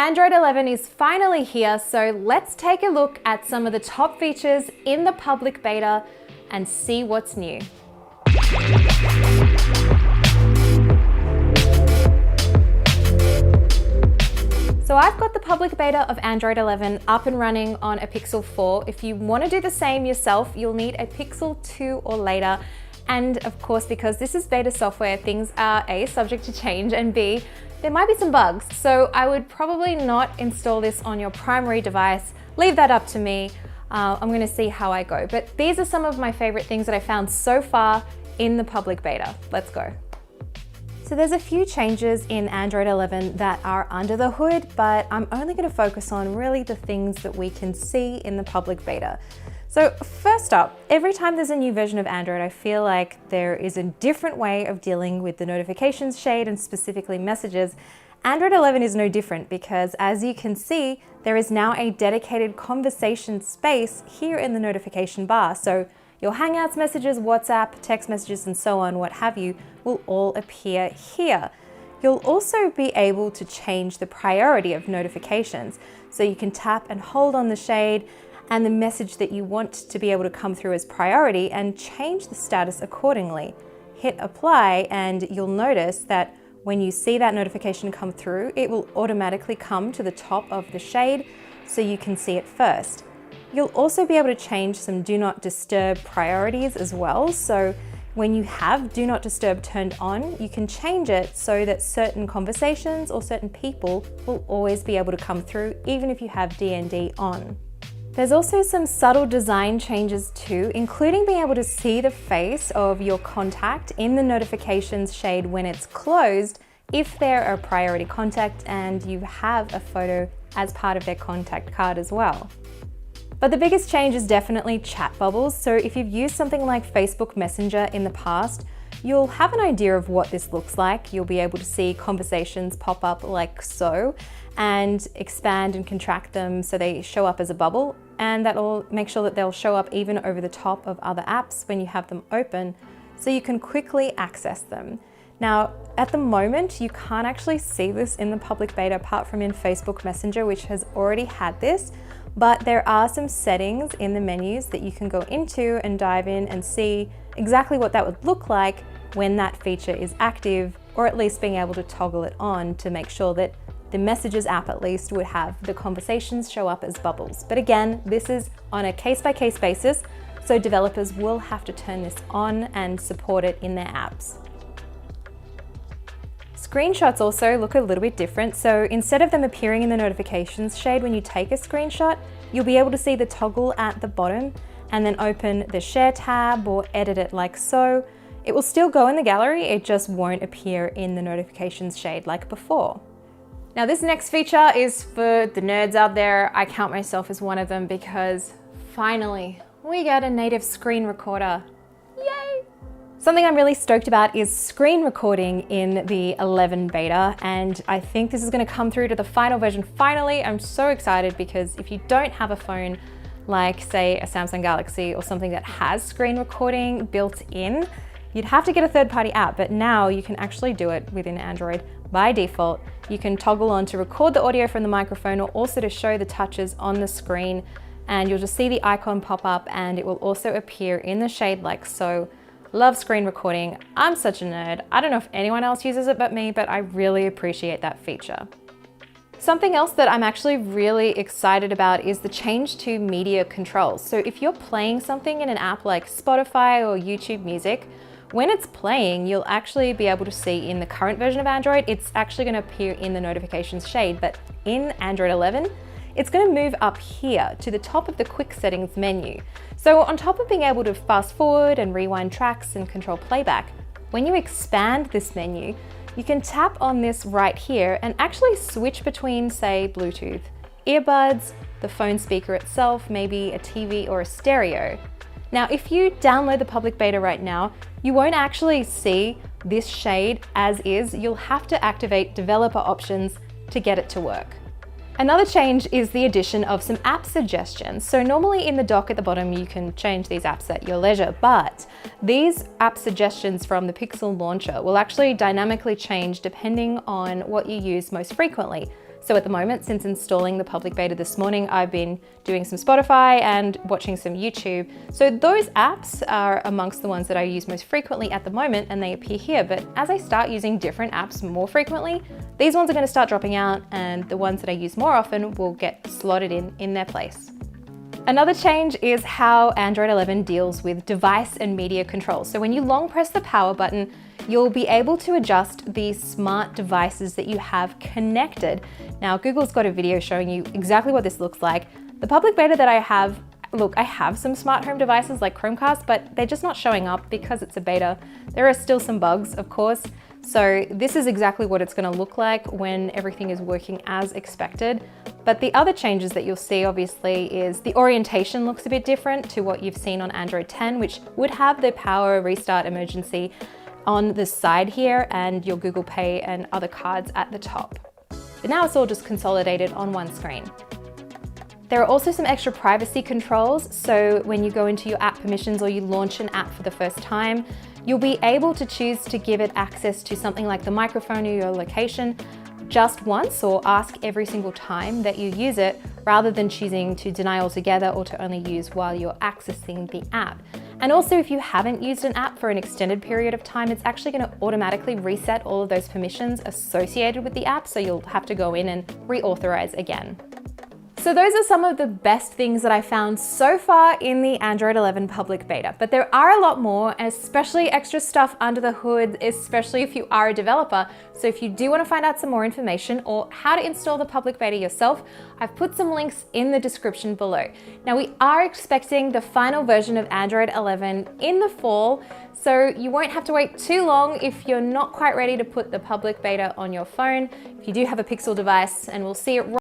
Android 11 is finally here, so let's take a look at some of the top features in the public beta and see what's new. So I've got the public beta of Android 11 up and running on a Pixel 4. If you want to do the same yourself, you'll need a Pixel 2 or later. And of course, because this is beta software, things are A, subject to change, and B, there might be some bugs. So I would probably not install this on your primary device. Leave that up to me. I'm gonna see how I go. But these are some of my favorite things that I found so far in the public beta. Let's go. So there's a few changes in Android 11 that are under the hood, but I'm only gonna focus on really the things that we can see in the public beta. So first up, every time there's a new version of Android, I feel like there is a different way of dealing with the notifications shade and specifically messages. Android 11 is no different because, as you can see, there is now a dedicated conversation space here in the notification bar. So your Hangouts messages, WhatsApp, text messages, and so on, what have you, will all appear here. You'll also be able to change the priority of notifications. So you can tap and hold on the shade and the message that you want to be able to come through as priority and change the status accordingly. Hit apply and you'll notice that when you see that notification come through, it will automatically come to the top of the shade so you can see it first. You'll also be able to change some do not disturb priorities as well. So when you have do not disturb turned on, you can change it so that certain conversations or certain people will always be able to come through even if you have DND on. There's also some subtle design changes too, including being able to see the face of your contact in the notifications shade when it's closed, if they're a priority contact and you have a photo as part of their contact card as well. But the biggest change is definitely chat bubbles. So if you've used something like Facebook Messenger in the past, you'll have an idea of what this looks like. You'll be able to see conversations pop up like so and expand and contract them so they show up as a bubble, and that'll make sure that they'll show up even over the top of other apps when you have them open so you can quickly access them. Now, at the moment, you can't actually see this in the public beta apart from in Facebook Messenger, which has already had this, but there are some settings in the menus that you can go into and dive in and see exactly what that would look like when that feature is active, or at least being able to toggle it on to make sure that the Messages app at least would have the conversations show up as bubbles. But again, this is on a case-by-case basis, so developers will have to turn this on and support it in their apps. Screenshots also look a little bit different. So instead of them appearing in the notifications shade when you take a screenshot, you'll be able to see the toggle at the bottom and then open the share tab or edit it like so. It will still go in the gallery, it just won't appear in the notifications shade like before. Now this next feature is for the nerds out there. I count myself as one of them because finally we get a native screen recorder. Yay! Something I'm really stoked about is screen recording in the 11 beta, and I think this is going to come through to the final version finally. I'm so excited because if you don't have a phone like say a Samsung Galaxy or something that has screen recording built in, you'd have to get a third-party app, but now you can actually do it within Android by default. You can toggle on to record the audio from the microphone or also to show the touches on the screen, and you'll just see the icon pop up and it will also appear in the shade like so. Love screen recording. I'm such a nerd. I don't know if anyone else uses it but me, but I really appreciate that feature. Something else that I'm actually really excited about is the change to media controls. So if you're playing something in an app like Spotify or YouTube Music, when it's playing, you'll actually be able to see in the current version of Android, it's actually going to appear in the notifications shade, but in Android 11, it's going to move up here to the top of the quick settings menu. So on top of being able to fast forward and rewind tracks and control playback, when you expand this menu, you can tap on this right here and actually switch between, say, Bluetooth, earbuds, the phone speaker itself, maybe a TV or a stereo. Now, if you download the public beta right now, you won't actually see this shade as is. You'll have to activate developer options to get it to work. Another change is the addition of some app suggestions. So normally in the dock at the bottom, you can change these apps at your leisure, but these app suggestions from the Pixel launcher will actually dynamically change depending on what you use most frequently. So at the moment, since installing the public beta this morning, I've been doing some Spotify and watching some YouTube. So those apps are amongst the ones that I use most frequently at the moment, and they appear here. But as I start using different apps more frequently, these ones are going to start dropping out, and the ones that I use more often will get slotted in their place. Another change is how Android 11 deals with device and media control. So when you long press the power button, you'll be able to adjust the smart devices that you have connected. Now, Google's got a video showing you exactly what this looks like. The public beta that I have, look, I have some smart home devices like Chromecast, but they're just not showing up because it's a beta. There are still some bugs, of course. So this is exactly what it's going to look like when everything is working as expected. But the other changes that you'll see, obviously, is the orientation looks a bit different to what you've seen on Android 10, which would have the power restart emergency on the side here and your Google Pay and other cards at the top. But now it's all just consolidated on one screen. There are also some extra privacy controls. So when you go into your app permissions or you launch an app for the first time, you'll be able to choose to give it access to something like the microphone or your location just once, or ask every single time that you use it, rather than choosing to deny altogether or to only use while you're accessing the app. And also, if you haven't used an app for an extended period of time, it's actually going to automatically reset all of those permissions associated with the app, so you'll have to go in and reauthorize again. So those are some of the best things that I found so far in the Android 11 public beta, but there are a lot more, especially extra stuff under the hood, especially if you are a developer. So if you do want to find out some more information or how to install the public beta yourself, I've put some links in the description below. Now, we are expecting the final version of Android 11 in the fall, so you won't have to wait too long if you're not quite ready to put the public beta on your phone. If you do have a Pixel device, and we'll see it